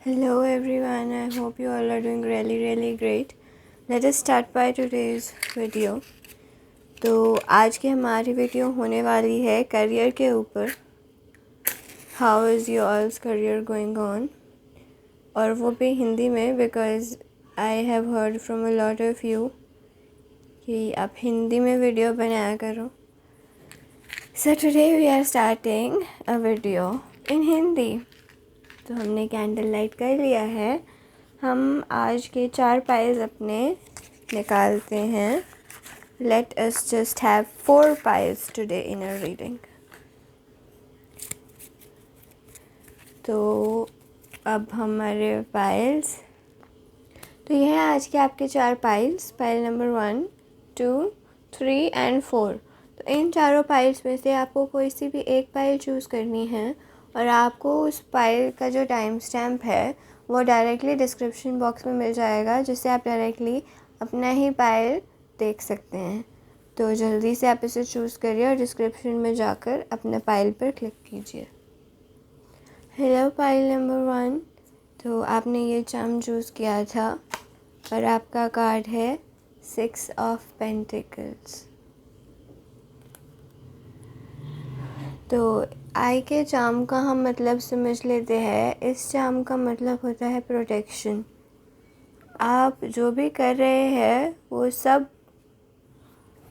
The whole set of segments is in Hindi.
Hello everyone, I hope you all are doing really great. Let us start by today's video. तो आज की हमारी वीडियो होने वाली है करियर के ऊपर. How is yours career going on, और वो भी हिंदी में, because I have heard from a lot of you कि आप हिंदी में वीडियो बनाया करो. So today we are starting a video in Hindi. तो हमने कैंडल लाइट कर लिया है. हम आज के 4 पाइल्स अपने निकालते हैं. Let us just have 4 piles today in a reading. तो अब हमारे पाइल्स, तो ये हैं आज के आपके 4 पाइल्स. Pile number 1, 2, 3 and 4. तो इन चारों पाइल्स में से आपको कोई सी भी एक पाइल चूज़ करनी है, और आपको उस पाइल का जो टाइम स्टैम्प है वो डायरेक्टली डिस्क्रिप्शन बॉक्स में मिल जाएगा, जिससे आप डायरेक्टली अपना ही पाइल देख सकते हैं. तो जल्दी से आप इसे चूज़ करिए और डिस्क्रिप्शन में जाकर अपने पाइल पर क्लिक कीजिए. Hello Payal number 1. तो आपने ये चार्म चूज़ किया था और आपका कार्ड है 6 ऑफ पेंटिकल्स. तो आई के चार्म का हम मतलब समझ लेते हैं. इस चार्म का मतलब होता है प्रोटेक्शन. आप जो भी कर रहे हैं वो सब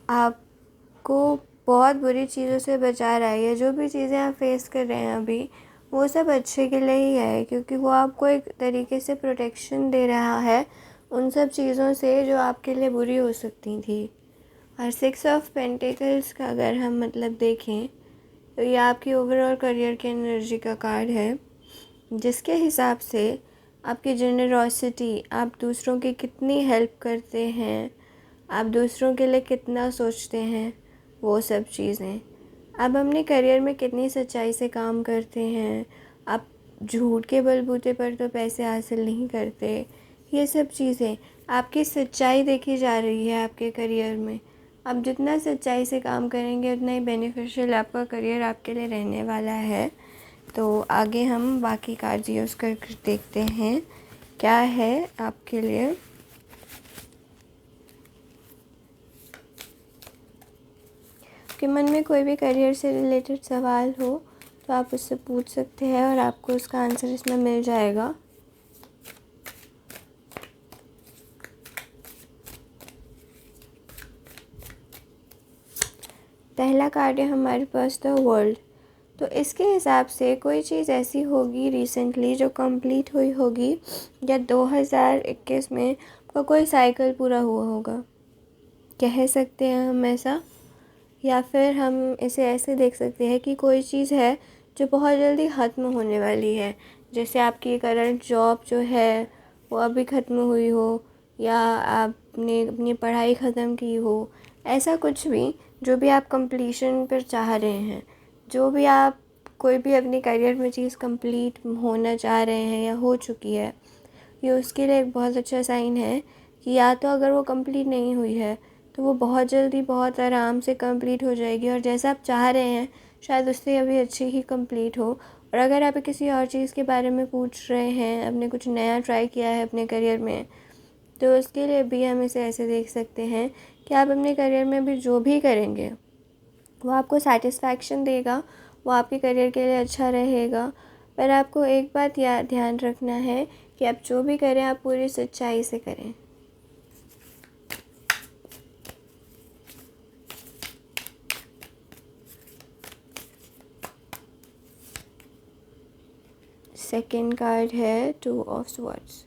आपको बहुत बुरी चीज़ों से बचा रहा है. या जो भी चीज़ें आप फेस कर रहे हैं अभी, वो सब अच्छे के लिए ही है, क्योंकि वो आपको एक तरीके से प्रोटेक्शन दे रहा है उन सब चीज़ों से जो आपके लिए बुरी हो सकती थी. और 6 ऑफ पेंटिकल्स का अगर हम मतलब देखें तो ये आपकी ओवरऑल करियर की एनर्जी का कार्ड है, जिसके हिसाब से आपकी जेनरॉसिटी, आप दूसरों की कितनी हेल्प करते हैं, आप दूसरों के लिए कितना सोचते हैं, वो सब चीज़ें. आप अपने करियर में कितनी सच्चाई से काम करते हैं, आप झूठ के बलबूते पर तो पैसे हासिल नहीं करते. ये सब चीज़ें, आपकी सच्चाई देखी जा रही है आपके करियर में. आप जितना सच्चाई से काम करेंगे उतना ही बेनिफिशियल आपका करियर आपके लिए रहने वाला है. तो आगे हम बाकी कार्ड यूज़ कर देखते हैं क्या है आपके लिए. आपके मन में कोई भी करियर से रिलेटेड सवाल हो तो आप उससे पूछ सकते हैं और आपको उसका आंसर इसमें मिल जाएगा. पहला कार्ड है हमारे पास द वर्ल्ड. तो इसके हिसाब से कोई चीज़ ऐसी होगी रिसेंटली जो कंप्लीट हुई होगी, या 2021 में का कोई साइकिल पूरा हुआ होगा, कह सकते हैं हम ऐसा. या फिर हम इसे ऐसे देख सकते हैं कि कोई चीज़ है जो बहुत जल्दी ख़त्म होने वाली है. जैसे आपकी करंट जॉब जो है वो अभी ख़त्म हुई हो, या आपने अपनी पढ़ाई ख़त्म की हो. ऐसा कुछ भी जो भी आप कंप्लीशन पर चाह रहे हैं, जो भी आप कोई भी अपनी करियर में चीज़ कंप्लीट होना चाह रहे हैं या हो चुकी है, ये उसके लिए एक बहुत अच्छा साइन है कि या तो अगर वो कंप्लीट नहीं हुई है तो वो बहुत जल्दी बहुत आराम से कंप्लीट हो जाएगी, और जैसा आप चाह रहे हैं शायद उससे अभी अच्छी ही कंप्लीट हो. और अगर आप किसी और चीज़ के बारे में पूछ रहे हैं, आपने कुछ नया ट्राई किया है अपने करियर में, तो उसके लिए भी हम इसे ऐसे देख सकते हैं कि आप अपने करियर में भी जो भी करेंगे वो आपको सेटिस्फैक्शन देगा, वो आपके करियर के लिए अच्छा रहेगा. पर आपको एक बात याद ध्यान रखना है कि आप जो भी करें आप पूरी सच्चाई से करें. सेकेंड कार्ड है 2 ऑफ स्वॉर्ड्स.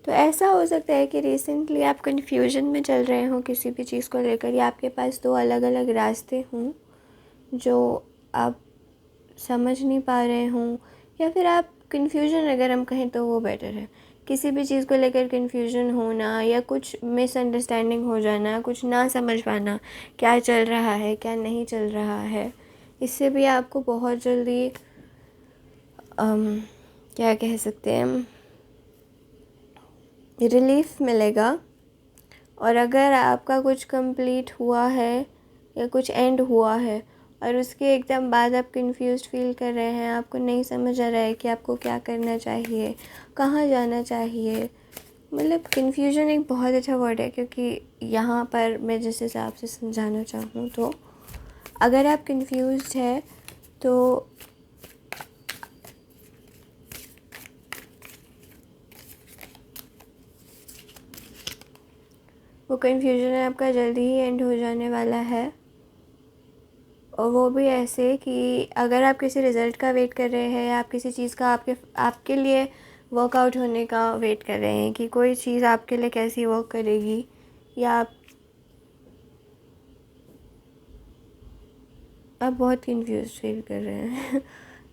तो ऐसा हो सकता है कि रिसेंटली आप कन्फ्यूजन में चल रहे हों किसी भी चीज़ को लेकर, या आपके पास 2 अलग अलग रास्ते हों जो आप समझ नहीं पा रहे हों, या फिर आप कन्फ्यूजन अगर हम कहें तो वो बेटर है. किसी भी चीज़ को लेकर कन्फ्यूजन होना, या कुछ मिसअंडरस्टैंडिंग हो जाना, कुछ ना समझ पाना क्या चल रहा है क्या नहीं चल रहा है, इससे भी आपको बहुत जल्दी क्या कह सकते हैं, रिलीफ मिलेगा. और अगर आपका कुछ कंप्लीट हुआ है या कुछ एंड हुआ है और उसके एकदम बाद आप कंफ्यूज्ड फील कर रहे हैं, आपको नहीं समझ आ रहा है कि आपको क्या करना चाहिए, कहाँ जाना चाहिए। मतलब कन्फ्यूजन एक बहुत अच्छा वर्ड है, क्योंकि यहाँ पर मैं जिस हिसाब से समझाना चाहूँ तो अगर आप कंफ्यूज्ड है तो वो कन्फ्यूजन आपका जल्दी ही एंड हो जाने वाला है। और वो भी ऐसे कि अगर आप किसी रिज़ल्ट का वेट कर रहे हैं या आप किसी चीज़ का आपके लिए वर्कआउट होने का वेट कर रहे हैं कि कोई चीज़ आपके लिए कैसी वर्क करेगी, या आप बहुत कंफ्यूज फील कर रहे हैं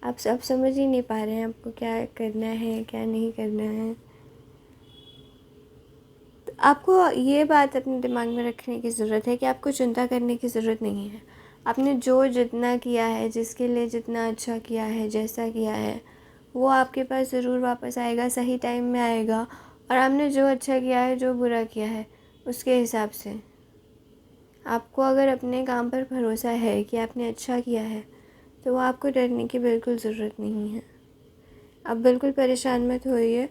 आप सब समझ ही नहीं पा रहे हैं आपको क्या करना है क्या नहीं करना है। तो आपको ये बात अपने दिमाग में रखने की ज़रूरत है कि आपको चिंता करने की ज़रूरत नहीं है। आपने जो जितना किया है, जिसके लिए जितना अच्छा किया है, जैसा किया है, वो आपके पास ज़रूर वापस आएगा, सही टाइम में आएगा। और आपने जो अच्छा किया है, जो बुरा किया है, उसके हिसाब से आपको अगर अपने काम पर भरोसा है कि आपने अच्छा किया है, तो वो आपको डरने की बिल्कुल ज़रूरत नहीं है। आप बिल्कुल परेशान मत होइए,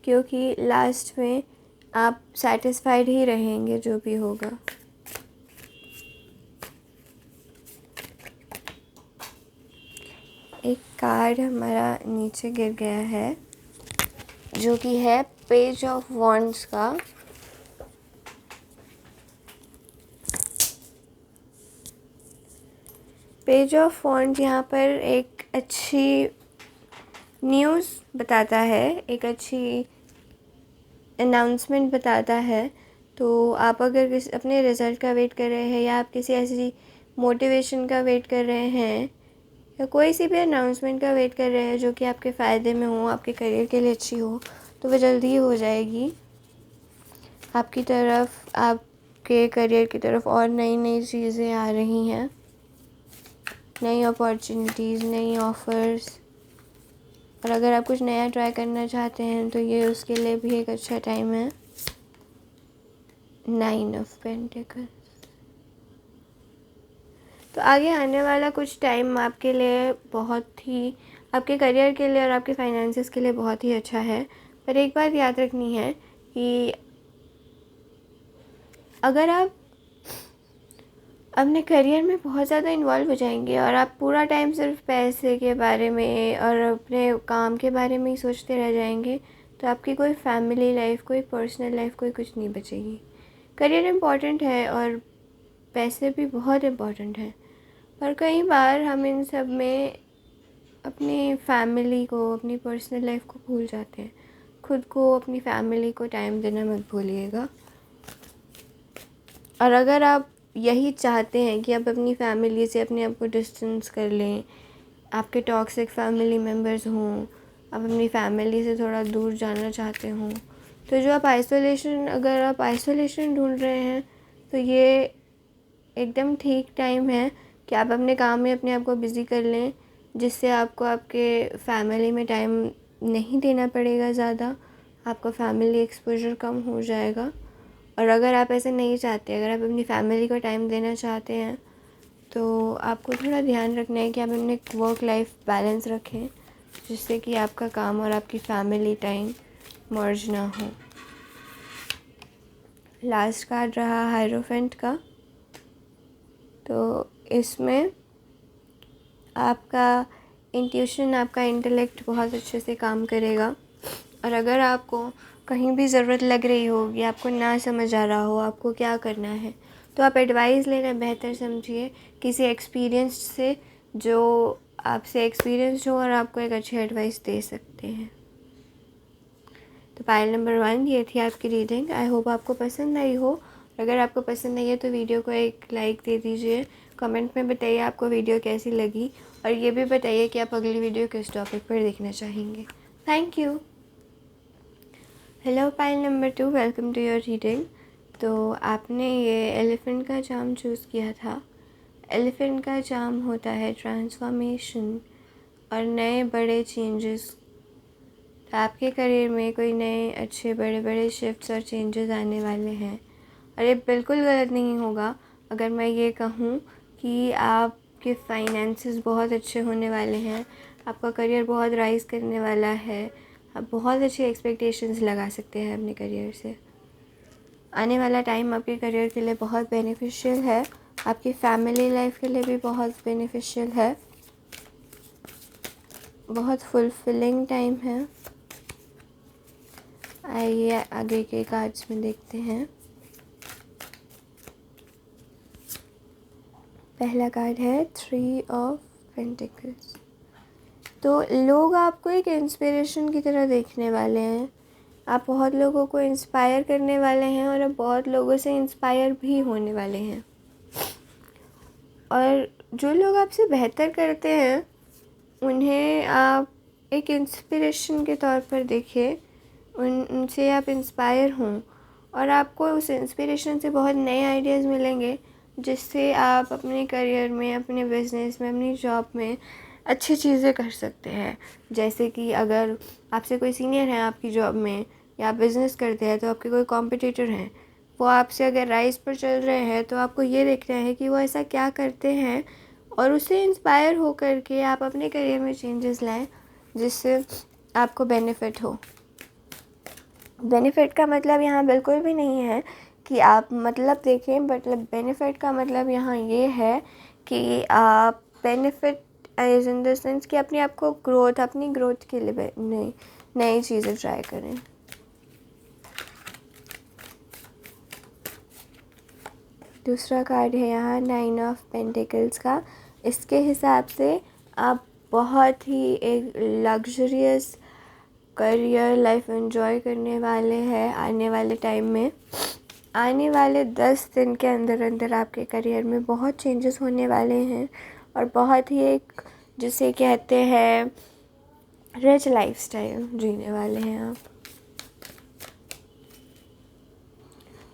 क्योंकि लास्ट में आप सेटिस्फाइड ही रहेंगे जो भी होगा। एक कार्ड हमारा नीचे गिर गया है, जो कि है पेज ऑफ वॉन्ड्स का। पेज ऑफ वॉन्ड्स यहाँ पर एक अच्छी न्यूज़ बताता है, एक अच्छी अनाउंसमेंट बताता है। तो आप अगर अपने रिज़ल्ट का वेट कर रहे हैं, या आप किसी ऐसी मोटिवेशन का वेट कर रहे हैं, या कोई सी भी अनाउंसमेंट का वेट कर रहे हैं जो कि आपके फ़ायदे में हो, आपके करियर के लिए अच्छी हो, तो वह जल्दी ही हो जाएगी आपकी तरफ। आपके करियर की तरफ और नई नई चीज़ें आ रही हैं, नई अपॉर्चुनिटीज़, नई ऑफ़र्स। और अगर आप कुछ नया ट्राई करना चाहते हैं तो ये उसके लिए भी एक अच्छा टाइम है। 9 ऑफ पेंटिकल्स। तो आगे आने वाला कुछ टाइम आपके लिए बहुत ही, आपके करियर के लिए और आपके फाइनेंसेस के लिए बहुत ही अच्छा है। पर एक बात याद रखनी है कि अगर आप अपने करियर में बहुत ज़्यादा इन्वॉल्व हो जाएंगे और आप पूरा टाइम सिर्फ पैसे के बारे में और अपने काम के बारे में ही सोचते रह जाएंगे, तो आपकी कोई फैमिली लाइफ, कोई पर्सनल लाइफ, कोई कुछ नहीं बचेगी। करियर इम्पॉर्टेंट है और पैसे भी बहुत इम्पॉर्टेंट है, पर कई बार हम इन सब में अपनी फैमिली को, अपनी पर्सनल लाइफ को भूल जाते हैं। खुद को, अपनी फैमिली को टाइम देना मत भूलिएगा। और अगर आप यही चाहते हैं कि आप अपनी फैमिली से अपने आप को डिस्टेंस कर लें, आपके टॉक्सिक फैमिली मेम्बर्स हों, आप अपनी फैमिली से थोड़ा दूर जाना चाहते हों, तो जो आप अगर आप आइसोलेशन ढूंढ रहे हैं, तो ये एकदम ठीक टाइम है कि आप अपने काम में अपने आप को बिज़ी कर लें, जिससे आपको आपके फैमिली में टाइम नहीं देना पड़ेगा ज़्यादा, आपका फैमिली एक्सपोजर कम हो जाएगा। और अगर आप ऐसे नहीं चाहते, अगर आप अपनी फैमिली को टाइम देना चाहते हैं, तो आपको थोड़ा ध्यान रखना है कि आप अपने वर्क लाइफ बैलेंस रखें, जिससे कि आपका काम और आपकी फैमिली टाइम मर्ज ना हो। लास्ट कार्ड रहा हायरोफेंट का। तो इसमें आपका इंट्यूशन, आपका इंटेलेक्ट बहुत अच्छे से काम करेगा। और अगर आपको कहीं भी ज़रूरत लग रही होगी, आपको ना समझ आ रहा हो आपको क्या करना है, तो आप एडवाइस लेना बेहतर समझिए किसी एक्सपीरियंस से, जो आपसे एक्सपीरियंस हो और आपको एक अच्छी एडवाइस दे सकते हैं। तो पाइल नंबर 1 ये थी आपकी रीडिंग। आई होप आपको पसंद आई हो। अगर आपको पसंद आई है तो वीडियो को एक लाइक दे दीजिए। कमेंट में बताइए आपको वीडियो कैसी लगी, और ये भी बताइए कि आप अगली वीडियो किस टॉपिक पर देखना चाहेंगे। Thank you. Hello Payal number 2, welcome to your reading. तो आपने ये एलिफेंट का चार्म चूज़ किया था। एलिफेंट का चार्म होता है ट्रांसफॉर्मेशन और नए बड़े चेंजेस। तो आपके करियर में कोई नए अच्छे बड़े बड़े शिफ्ट्स और चेंजेस आने वाले हैं। और ये बिल्कुल गलत नहीं होगा अगर मैं ये कहूँ कि आपके फाइनेंसेस बहुत अच्छे होने वाले हैं, आपका करियर बहुत राइज़ करने वाला है, आप बहुत अच्छी एक्सपेक्टेशंस लगा सकते हैं अपने करियर से। आने वाला टाइम आपके करियर के लिए बहुत बेनिफिशियल है, आपकी फैमिली लाइफ के लिए भी बहुत बेनिफिशियल है, बहुत फुलफिलिंग टाइम है। आइए आगे के कार्ड्स में देखते हैं। पहला कार्ड है 3 ऑफ पेंटिकल्स। तो लोग आपको एक इंस्पिरेशन की तरह देखने वाले हैं, आप बहुत लोगों को इंस्पायर करने वाले हैं और अब बहुत लोगों से इंस्पायर भी होने वाले हैं। और जो लोग आपसे बेहतर करते हैं उन्हें आप एक इंस्पिरेशन के तौर पर देखें, उनसे आप इंस्पायर हों और आपको उस इंस्पिरेशन से बहुत नए आइडियाज़ मिलेंगे जिससे आप अपने करियर में, अपने बिज़नेस में, अपनी जॉब में अच्छी चीज़ें कर सकते हैं। जैसे कि अगर आपसे कोई सीनियर है आपकी जॉब में या आप बिज़नेस करते हैं तो आपके कोई कॉम्पिटिटर हैं, वो आपसे अगर राइज़ पर चल रहे हैं तो आपको ये देखना है कि वो ऐसा क्या करते हैं और उससे इंस्पायर हो कर के आप अपने करियर में चेंजेस लाएं जिससे आपको बेनिफिट हो। बेनिफिट का मतलब यहाँ बिल्कुल भी नहीं है कि आप मतलब देखें, मतलब बेनिफिट का मतलब यहाँ ये है कि आप benefit as in the sense कि अपने आप को ग्रोथ, अपनी ग्रोथ के लिए नई चीज़ें ट्राई करें। दूसरा कार्ड है यहाँ 9 ऑफ पेंटिकल्स का। इसके हिसाब से आप बहुत ही एक लग्जरियस करियर लाइफ एंजॉय करने वाले हैं आने वाले टाइम में। आने वाले 10 दिन के अंदर अंदर आपके करियर में बहुत चेंजेस होने वाले हैं और बहुत ही एक जिसे कहते हैं रिच लाइफस्टाइल जीने वाले हैं आप।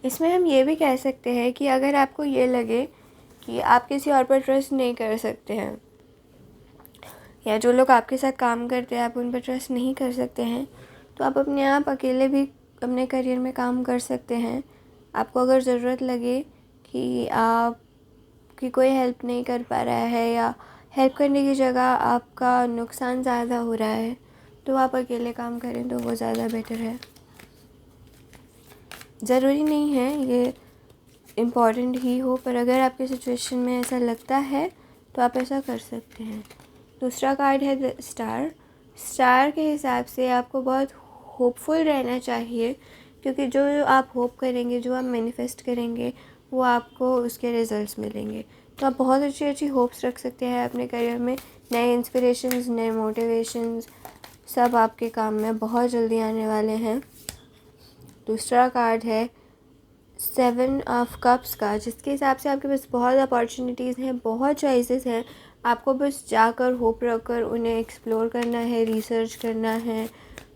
इसमें हम ये भी कह सकते हैं कि अगर आपको ये लगे कि आप किसी और पर ट्रस्ट नहीं कर सकते हैं या जो लोग आपके साथ काम करते हैं आप उन पर ट्रस्ट नहीं कर सकते हैं, तो आप अपने आप अकेले भी अपने करियर में काम कर सकते हैं। आपको अगर ज़रूरत लगे कि आपकी कोई हेल्प नहीं कर पा रहा है या हेल्प करने की जगह आपका नुकसान ज़्यादा हो रहा है, तो आप अकेले काम करें तो वो ज़्यादा बेटर है। ज़रूरी नहीं है ये इम्पॉर्टेंट ही हो, पर अगर आपके सिचुएशन में ऐसा लगता है तो आप ऐसा कर सकते हैं। दूसरा कार्ड है द स्टार। स्टार के हिसाब से आपको बहुत होपफुल रहना चाहिए क्योंकि जो आप होप करेंगे, जो आप मैनिफेस्ट करेंगे, वो आपको उसके रिजल्ट्स मिलेंगे। तो आप बहुत अच्छी अच्छी होप्स रख सकते हैं अपने करियर में। नए इंस्पिरेशंस, नए मोटिवेशंस सब आपके काम में बहुत जल्दी आने वाले हैं। दूसरा कार्ड है 7 ऑफ कप्स का, जिसके हिसाब से आपके पास बहुत अपॉर्चुनिटीज़ हैं, बहुत चॉइसेस हैं। आपको बस जाकर होप रखकर उन्हें एक्सप्लोर करना है, रिसर्च करना है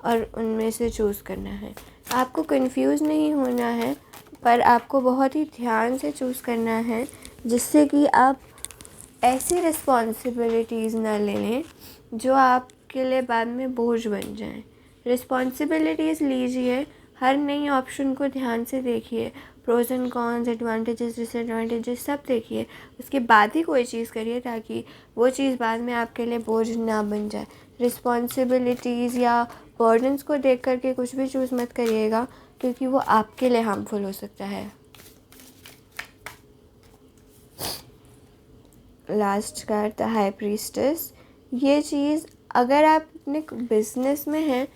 और उनमें से चूज़ करना है। आपको कंफ्यूज नहीं होना है, पर आपको बहुत ही ध्यान से चूज़ करना है जिससे कि आप ऐसी रिस्पॉन्सिबिलिटीज़ ना ले लें जो आपके लिए बाद में बोझ बन जाएं। रिस्पॉन्सिबिलिटीज़ लीजिए, हर नई ऑप्शन को ध्यान से देखिए, pros and cons, advantages, disadvantages सब देखिए, उसके बाद ही कोई चीज़ करिए ताकि वो चीज़ बाद में आपके लिए बोझ ना बन जाए। रिस्पॉन्सिबिलिटीज़ या बर्डन्स को देख करके कुछ भी चूज़ मत करिएगा क्योंकि वो आपके लिए हार्मफुल हो सकता है। Last card the high priestess. ये चीज़ अगर आप अपने बिजनेस में हैं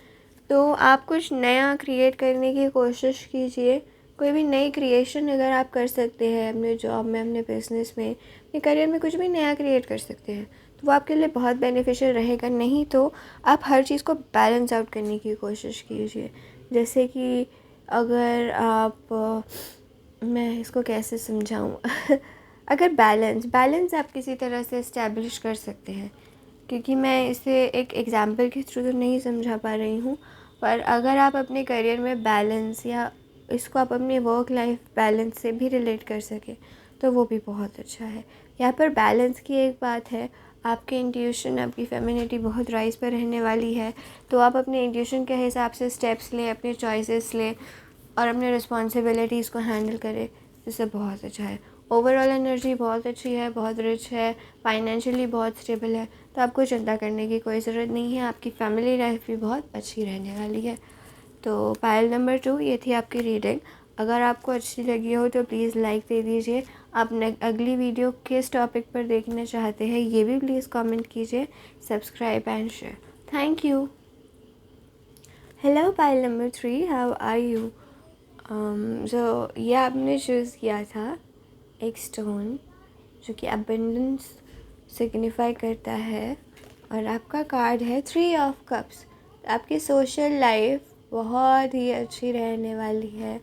तो आप कुछ नया क्रिएट करने की कोशिश कीजिए। कोई भी नई क्रिएशन अगर आप कर सकते हैं अपने जॉब में, अपने बिज़नेस में, अपने करियर में कुछ भी नया क्रिएट कर सकते हैं तो वो आपके लिए बहुत बेनिफिशियल रहेगा। नहीं तो आप हर चीज़ को बैलेंस आउट करने की कोशिश कीजिए। जैसे कि अगर आप मैं इसको कैसे समझाऊँ अगर बैलेंस आप किसी तरह से इस्टेब्लिश कर सकते हैं, क्योंकि मैं इसे एक एग्ज़ाम्पल के थ्रू तो नहीं समझा पा रही हूँ, पर अगर आप अपने करियर में बैलेंस या इसको आप अपने वर्क लाइफ बैलेंस से भी रिलेट कर सकें तो वो भी बहुत अच्छा है। यहाँ पर बैलेंस की एक बात है, आपके इंट्यूशन, आपकी फेमिनिटी बहुत राइज पर रहने वाली है, तो आप अपने इंट्यूशन के हिसाब से स्टेप्स लें, अपने चॉइसेस लें और अपने रिस्पॉन्सिबिलिटीज़ को हैंडल करे, जिससे बहुत अच्छा है। ओवरऑल एनर्जी बहुत अच्छी है, बहुत रिच है, फाइनेंशियली बहुत स्टेबल है, तो आपको चिंता करने की कोई ज़रूरत नहीं है। आपकी फैमिली लाइफ भी बहुत अच्छी रहने वाली है। तो पायल नंबर 2 ये थी आपकी रीडिंग। अगर आपको अच्छी लगी हो तो प्लीज़ लाइक दे दीजिए। आप अगली वीडियो किस टॉपिक पर देखना चाहते हैं ये भी प्लीज़ कमेंट कीजिए। Subscribe and share. Thank you. Hello Payal number 3, how are you? जो ये आपने चूज़ किया था एक स्टोन जो कि अबंडेंस सिग्निफाई करता है, और आपका कार्ड है 3 ऑफ कप्स। आपकी सोशल लाइफ बहुत ही अच्छी रहने वाली है।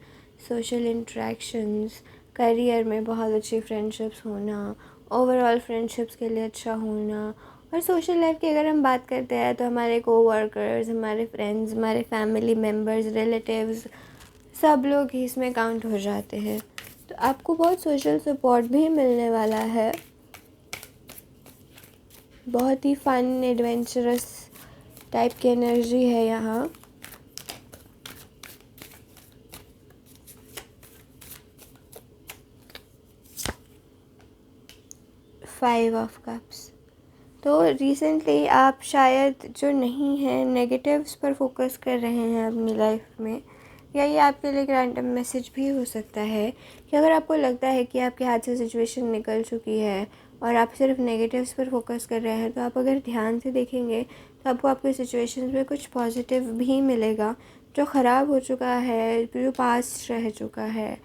सोशल इंटरेक्शंस, करियर में बहुत अच्छी फ्रेंडशिप्स होना, ओवरऑल फ्रेंडशिप्स के लिए अच्छा होना। और सोशल लाइफ की अगर हम बात करते हैं तो हमारे कोवर्कर्स, हमारे फ्रेंड्स, हमारे फैमिली मेम्बर्स, रिलेटिव्स, सब लोग ही इसमें काउंट हो जाते हैं। तो आपको बहुत सोशल सपोर्ट भी मिलने वाला है। बहुत ही फन एडवेंचरस टाइप की एनर्जी है यहाँ। Five of cups. तो रिसेंटली आप शायद जो नहीं हैं नेगेटिव्स पर फोकस कर रहे हैं अपनी लाइफ में, या ये आपके लिए एक रैंडम मैसेज भी हो सकता है कि अगर आपको लगता है कि आपके हाथ से सिचुएशन निकल चुकी है और आप सिर्फ नेगेटिव्स पर फोकस कर रहे हैं, तो आप अगर ध्यान से देखेंगे तो आपको आपके सिचुएशन में कुछ पॉजिटिव भी मिलेगा। जो ख़राब हो चुका है, जो पास्ट रह चुका है,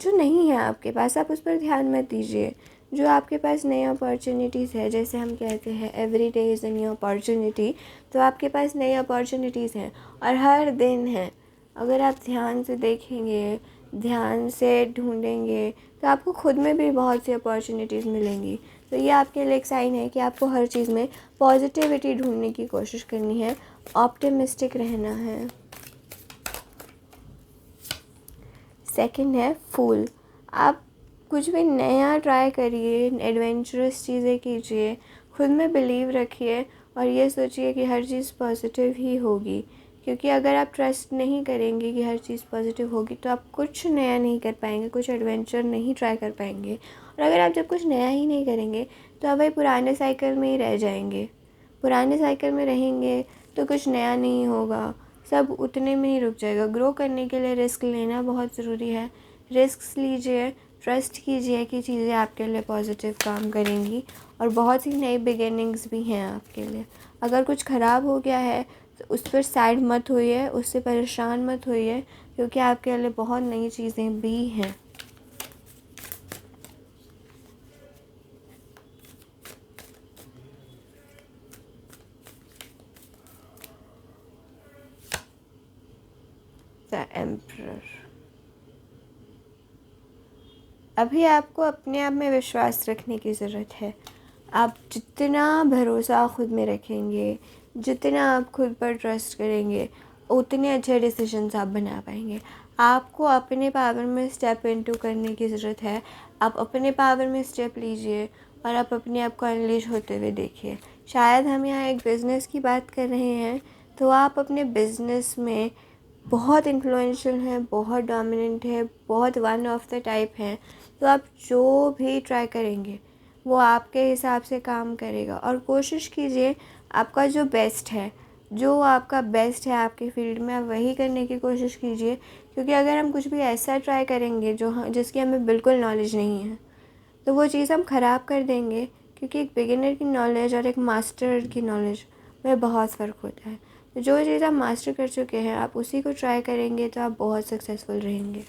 जो नहीं है आपके पास, आप उस पर ध्यान मत दीजिए। जो आपके पास नई अपॉर्चुनिटीज़ है, जैसे हम कहते हैं every day is a new opportunity, तो आपके पास नई अपॉर्चुनिटीज़ हैं और हर दिन है। अगर आप ध्यान से देखेंगे, ध्यान से ढूंढेंगे, तो आपको खुद में भी बहुत सी अपॉर्चुनिटीज़ मिलेंगी। तो ये आपके लिए एक साइन है कि आपको हर चीज़ में पॉजिटिविटी ढूंढने की कोशिश करनी है, ऑप्टिमिस्टिक रहना है। सेकंड है फूल। आप कुछ भी नया ट्राई करिए, एडवेंचरस चीज़ें कीजिए, खुद में बिलीव रखिए और ये सोचिए कि हर चीज़ पॉजिटिव ही होगी। क्योंकि अगर आप ट्रस्ट नहीं करेंगे कि हर चीज़ पॉजिटिव होगी तो आप कुछ नया नहीं कर पाएंगे, कुछ एडवेंचर नहीं ट्राई कर पाएंगे। और अगर आप जब कुछ नया ही नहीं करेंगे तो आप वही पुराने साइकिल में ही रह जाएंगे। पुराने साइकिल में रहेंगे तो कुछ नया नहीं होगा, सब उतने में ही रुक जाएगा। ग्रो करने के लिए रिस्क लेना बहुत ज़रूरी है। रिस्क लीजिए, ट्रस्ट कीजिए कि चीज़ें आपके लिए पॉजिटिव काम करेंगी और बहुत सी नई बिगिनिंग्स भी हैं आपके लिए। अगर कुछ ख़राब हो गया है तो उस पर सैड मत होइए, उससे परेशान मत होइए, क्योंकि आपके लिए बहुत नई चीज़ें भी हैं। The emperor. अभी आपको अपने आप में विश्वास रखने की ज़रूरत है। आप जितना भरोसा खुद में रखेंगे, जितना आप खुद पर ट्रस्ट करेंगे, उतने अच्छे डिसीजंस आप बना पाएंगे। आपको अपने पावर में स्टेप इनटू करने की ज़रूरत है। आप अपने पावर में स्टेप लीजिए और आप अपने आप को अनलीश होते हुए देखिए। शायद हम यहाँ एक बिज़नेस की बात कर रहे हैं, तो आप अपने बिज़नेस में बहुत इन्फ्लुएंशियल हैं, बहुत डोमिनेंट है, बहुत वन ऑफ द टाइप हैं। तो आप जो भी ट्राई करेंगे वो आपके हिसाब से काम करेगा। और कोशिश कीजिए आपका जो बेस्ट है, जो आपका बेस्ट है आपकी फील्ड में, आप वही करने की कोशिश कीजिए। क्योंकि अगर हम कुछ भी ऐसा ट्राई करेंगे जिसकी हमें बिल्कुल नॉलेज नहीं है, तो वो चीज़ हम ख़राब कर देंगे। क्योंकि एक बिगिनर की नॉलेज और एक मास्टर की नॉलेज में बहुत फ़र्क होता है। तो जो चीज़ आप मास्टर कर चुके हैं आप उसी को ट्राई करेंगे तो आप बहुत सक्सेसफुल रहेंगे।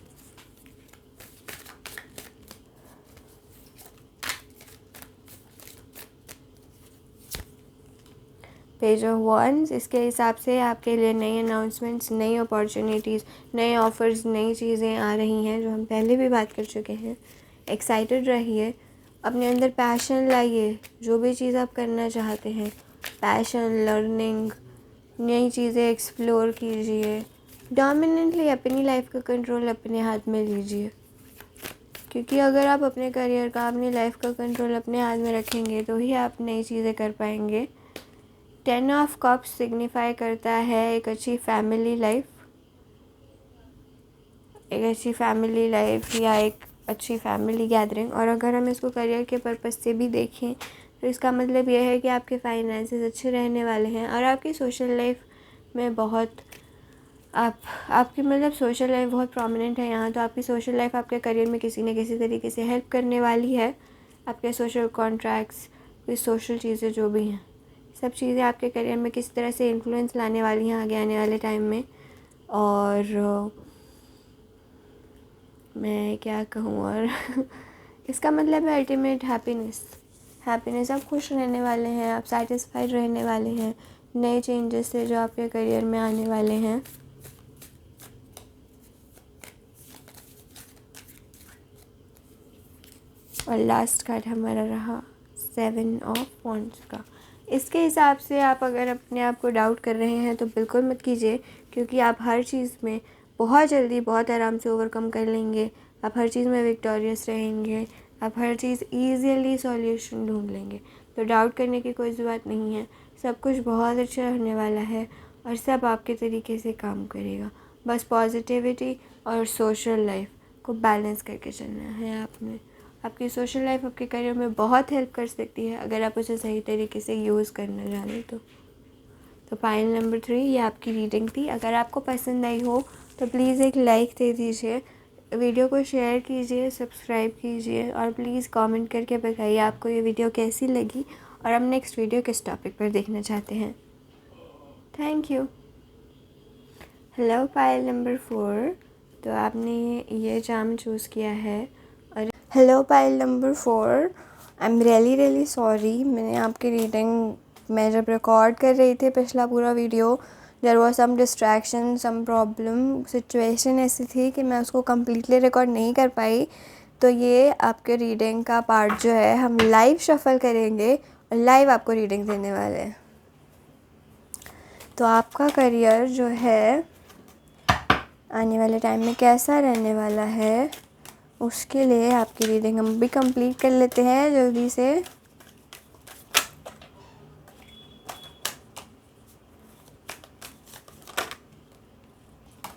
पेज ऑफ वॉन्ड्स, इसके हिसाब से आपके लिए नई अनाउंसमेंट्स, नई अपॉर्चुनिटीज़, नए ऑफ़र्स, नई चीज़ें आ रही हैं जो हम पहले भी बात कर चुके हैं। एक्साइटेड रहिए, अपने अंदर पैशन लाइए, जो भी चीज़ आप करना चाहते हैं, पैशन, लर्निंग, नई चीज़ें एक्सप्लोर कीजिए। डोमिनेंटली अपनी लाइफ का कंट्रोल अपने हाथ में लीजिए। क्योंकि अगर आप अपने करियर का, अपनी लाइफ का कंट्रोल अपने हाथ में रखेंगे तो ही आप नई चीज़ें कर पाएंगे। 10 ऑफ कप्स सिग्निफाई करता है एक अच्छी फैमिली लाइफ। एक अच्छी फैमिली लाइफ या एक अच्छी फैमिली गैदरिंग। और अगर हम इसको करियर के पर्पज़ से भी देखें तो इसका मतलब यह है कि आपके फाइनेंसेस अच्छे रहने वाले हैं और आपकी सोशल लाइफ में बहुत आपकी मतलब सोशल लाइफ बहुत प्रोमिनेंट है यहाँ। तो आपकी सोशल लाइफ आपके करियर में किसी न किसी तरीके से हेल्प करने वाली है। आपके सोशल कॉन्ट्रैक्ट्स, कोई सोशल चीज़ें जो भी हैं, सब चीज़ें आपके करियर में किसी तरह से इन्फ्लुएंस लाने वाली हैं आगे आने वाले टाइम में। और मैं क्या कहूँ और इसका मतलब है अल्टीमेट हैप्पीनेस। आप खुश रहने वाले हैं, आप सेटिस्फाइड रहने वाले हैं नए चेंजेस से जो आपके करियर में आने वाले हैं। और लास्ट कार्ड हमारा रहा 7 ऑफ वॉन्ड्स का। इसके हिसाब से आप अगर अपने आप को डाउट कर रहे हैं तो बिल्कुल मत कीजिए, क्योंकि आप हर चीज़ में बहुत जल्दी बहुत आराम से ओवरकम कर लेंगे। आप हर चीज़ में विक्टोरियस रहेंगे, आप हर चीज़ ईज़िली सॉल्यूशन ढूंढ लेंगे। तो डाउट करने की कोई ज़रूरत नहीं है, सब कुछ बहुत अच्छा होने वाला है और सब आपके तरीके से काम करेगा। बस पॉजिटिविटी और सोशल लाइफ को बैलेंस करके चलना है आपने। आपकी सोशल लाइफ आपके करियर में बहुत हेल्प कर सकती है अगर आप उसे सही तरीके से यूज़ करना जाने तो पाइल नंबर 3 ये आपकी रीडिंग थी। अगर आपको पसंद आई हो तो प्लीज़ एक लाइक दे दीजिए, वीडियो को शेयर कीजिए, सब्सक्राइब कीजिए और प्लीज़ कमेंट करके बताइए आपको ये वीडियो कैसी लगी और हम नेक्स्ट वीडियो किस टॉपिक पर देखना चाहते हैं। Thank you. Hello Payal number 4, तो आपने ये जाम चूज़ किया है। और hello Payal number 4, I am really sorry. मैंने आपकी रीडिंग मैं जब रिकॉर्ड कर रही थी पिछला पूरा video, there was some distraction, some problem, situation ऐसी थी कि मैं उसको कम्प्लीटली रिकॉर्ड नहीं कर पाई। तो ये आपके रीडिंग का पार्ट जो है हम लाइव शफल करेंगे और लाइव आपको रीडिंग देने वाले हैं। तो आपका करियर जो है आने वाले टाइम में कैसा रहने वाला है उसके लिए आपकी रीडिंग हम भी कंप्लीट कर लेते हैं जल्दी से।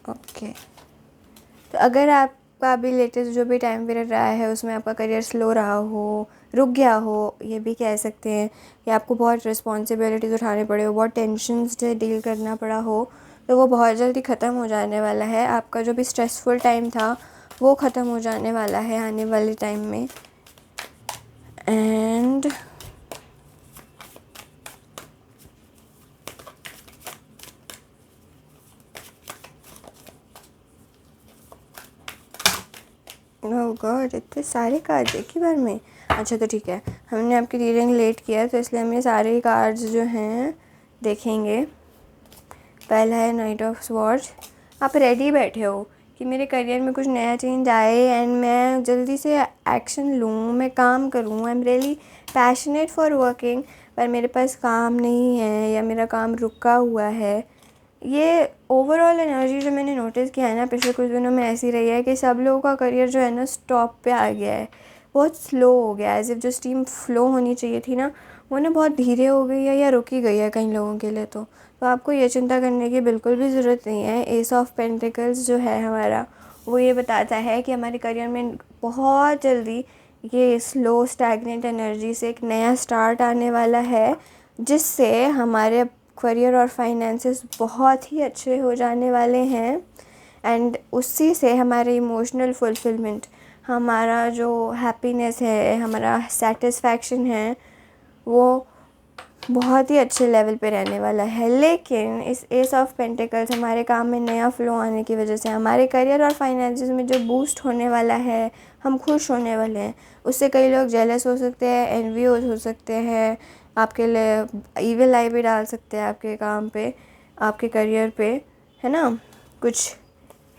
ओके, तो अगर आपका अभी लेटेस्ट जो भी टाइम पीरियड रहा है उसमें आपका करियर स्लो रहा हो, रुक गया हो, ये भी कह सकते हैं, या आपको बहुत रिस्पॉन्सिबिलिटीज़ उठाने पड़े हो, बहुत टेंशन से डील करना पड़ा हो, तो वो बहुत जल्दी ख़त्म हो जाने वाला है। आपका जो भी स्ट्रेसफुल टाइम था वो ख़त्म हो जाने वाला है आने वाले टाइम में। एंड ओह गॉड, इतने सारे कार्ड्स एक ही बार में। अच्छा तो ठीक है, हमने आपकी रीडिंग लेट किया तो इसलिए हम ये सारे कार्ड्स जो हैं देखेंगे। पहला है नाइट ऑफ स्वॉर्ड्स। आप रेडी बैठे हो कि मेरे करियर में कुछ नया चेंज आए एंड मैं जल्दी से एक्शन लूँ, मैं काम करूँ। I am really passionate for working, पर मेरे पास काम नहीं है या मेरा काम रुका हुआ है। ये ओवरऑल एनर्जी जो मैंने नोटिस किया है ना पिछले कुछ दिनों में ऐसी रही है कि सब लोगों का करियर जो है ना स्टॉप पे आ गया है, बहुत स्लो हो गया है। एज इफ जो स्टीम फ्लो होनी चाहिए थी ना वो ना बहुत धीरे हो गई है या रुकी गई है कई लोगों के लिए। तो आपको ये चिंता करने की बिल्कुल भी ज़रूरत नहीं है। एस ऑफ पेंटिकल्स जो है हमारा वो ये बताता है कि हमारे करियर में बहुत जल्दी ये स्लो स्टैगनेंट एनर्जी से एक नया स्टार्ट आने वाला है, जिससे हमारे करियर और फाइनेंसेस बहुत ही अच्छे हो जाने वाले हैं। एंड उसी से हमारे इमोशनल फुलफिलमेंट, हमारा जो हैप्पीनेस है, हमारा सेटिस्फैक्शन है, वो बहुत ही अच्छे लेवल पे रहने वाला है। लेकिन इस एस ऑफ पेंटिकल्स हमारे काम में नया फ्लो आने की वजह से हमारे करियर और फाइनेंसेस में जो बूस्ट होने वाला है, हम खुश होने वाले हैं, उससे कई लोग जेलस हो सकते हैं, एनवियस हो सकते हैं, आपके लिए ईविल आई भी डाल सकते हैं आपके काम पे, आपके करियर पे, है ना। कुछ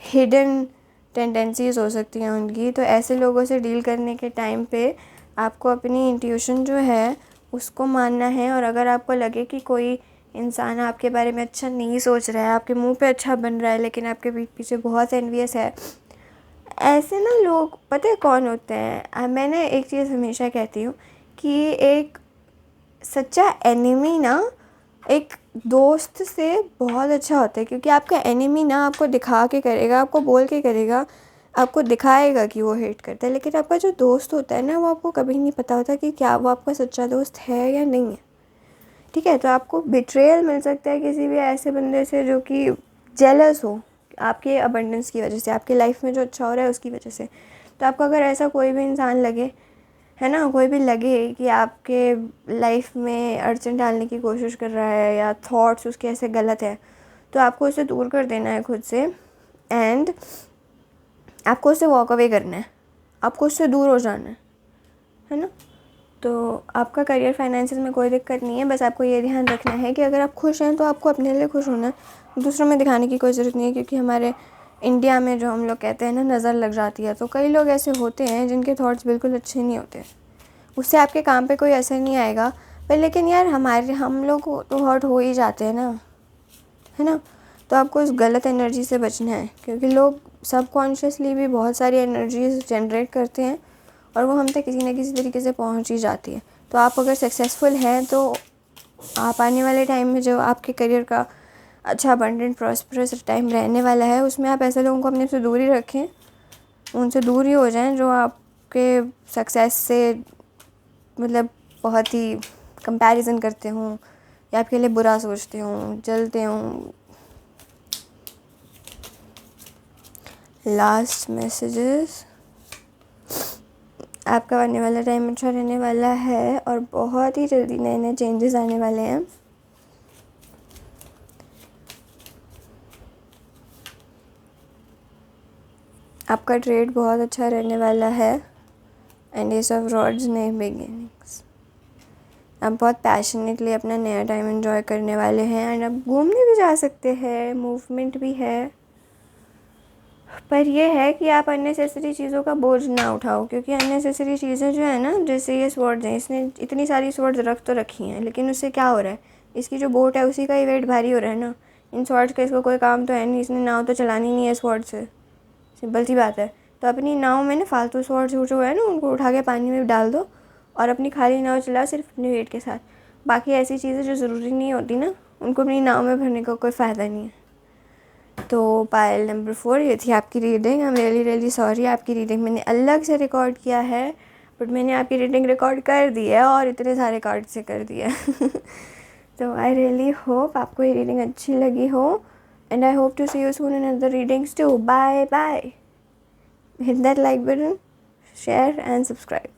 हिडन टेंडेंसीज हो सकती हैं उनकी। तो ऐसे लोगों से डील करने के टाइम पे आपको अपनी इंट्यूशन जो है उसको मानना है। और अगर आपको लगे कि कोई इंसान आपके बारे में अच्छा नहीं सोच रहा है, आपके मुंह पे अच्छा बन रहा है लेकिन आपके पीठ पीछे बहुत एनवियस है, ऐसे ना लोग पता है कौन होते हैं। मैंने एक चीज़ हमेशा कहती हूँ कि एक सच्चा एनिमी ना एक दोस्त से बहुत अच्छा होता है, क्योंकि आपका एनिमी ना आपको दिखा के करेगा, आपको बोल के करेगा, आपको दिखाएगा कि वो हेट करता है, लेकिन आपका जो दोस्त होता है ना वो आपको कभी नहीं पता होता कि क्या वो आपका सच्चा दोस्त है या नहीं है। ठीक है, तो आपको बिट्रेयल मिल सकता है किसी भी ऐसे बंदे से जो कि जेलस हो आपके अबंडेंस की वजह से, आपके लाइफ में जो अच्छा हो रहा है उसकी वजह से। तो आपको अगर ऐसा कोई भी इंसान लगे, है ना, कोई भी लगे कि आपके लाइफ में अड़चन डालने की कोशिश कर रहा है या थॉट्स उसके ऐसे गलत है, तो आपको उसे दूर कर देना है खुद से, एंड आपको उससे वॉक अवे करना है, आपको उससे दूर हो जाना है ना। तो आपका करियर फाइनेंसेस में कोई दिक्कत नहीं है, बस आपको ये ध्यान रखना है कि अगर आप खुश हैं तो आपको अपने लिए खुश होना है, दूसरों में दिखाने की कोई ज़रूरत नहीं है। क्योंकि हमारे इंडिया में जो हम लोग कहते हैं ना, नज़र लग जाती है, तो कई लोग ऐसे होते हैं जिनके थॉट्स बिल्कुल अच्छे नहीं होते, उससे आपके काम पे कोई असर नहीं आएगा। पर लेकिन यार हम लोग तो हर्ट हो ही जाते हैं ना, है ना। तो आपको उस गलत एनर्जी से बचना है, क्योंकि लोग सबकॉन्शियसली भी बहुत सारी एनर्जीज जनरेट करते हैं और वो हम तक किसी न किसी तरीके से पहुंच ही जाती है। तो आप अगर सक्सेसफुल हैं तो आप आने वाले टाइम में जो आपके करियर का अच्छा अबंडेंट प्रॉस्परस टाइम रहने वाला है, उसमें आप ऐसे लोगों को अपने से दूर ही रखें, उनसे दूर ही हो जाएं जो आपके सक्सेस से मतलब बहुत ही कंपैरिजन करते हों या आपके लिए बुरा सोचते हों, जलते हों। लास्ट मैसेजेस, आपका आने वाला टाइम अच्छा रहने वाला है और बहुत ही जल्दी नए नए चेंजेस आने वाले हैं। आपका ट्रेड बहुत अच्छा रहने वाला है एंड एस ऑफ रॉड्स, नए बिगिनिंग्स। आप बहुत पैशनेटली अपना नया टाइम एंजॉय करने वाले हैं एंड आप घूमने भी जा सकते हैं, मूवमेंट भी है। पर यह है कि आप अननेसेसरी चीज़ों का बोझ ना उठाओ, क्योंकि अननेसेसरी चीज़ें जो है ना, जैसे ये स्वर्ड्स हैं, इसने इतनी सारी स्वर्ड्स रख तो रखी हैं, लेकिन उससे क्या हो रहा है, इसकी जो बोट है उसी का ही वेट भारी हो रहा है ना। इन स्वर्ड्स का इसको कोई काम तो है नहीं, इसने नाव तो चलानी नहीं है स्वॉर्ड से, सिंपल सी बात है। तो अपनी नाव में ना फालतू स्वॉर्ड्स जो है ना उनको उठा के पानी में डाल दो और अपनी खाली नाव चलाओ सिर्फ अपने वेट के साथ। बाकी ऐसी चीज़ें जो ज़रूरी नहीं होती ना, उनको अपनी नाव में भरने का कोई फ़ायदा नहीं है। तो पायल नंबर 4 ये थी आपकी reading. I am really sorry, आपकी रीडिंग मैंने अलग से रिकॉर्ड किया है, बट मैंने आपकी रीडिंग रिकॉर्ड कर दी है और इतने सारे कार्ड से कर दिया तो आई रियली होप आपको ये रीडिंग अच्छी लगी हो and I hope to see you soon in other readings too. Bye bye. Hit that like button, share and subscribe.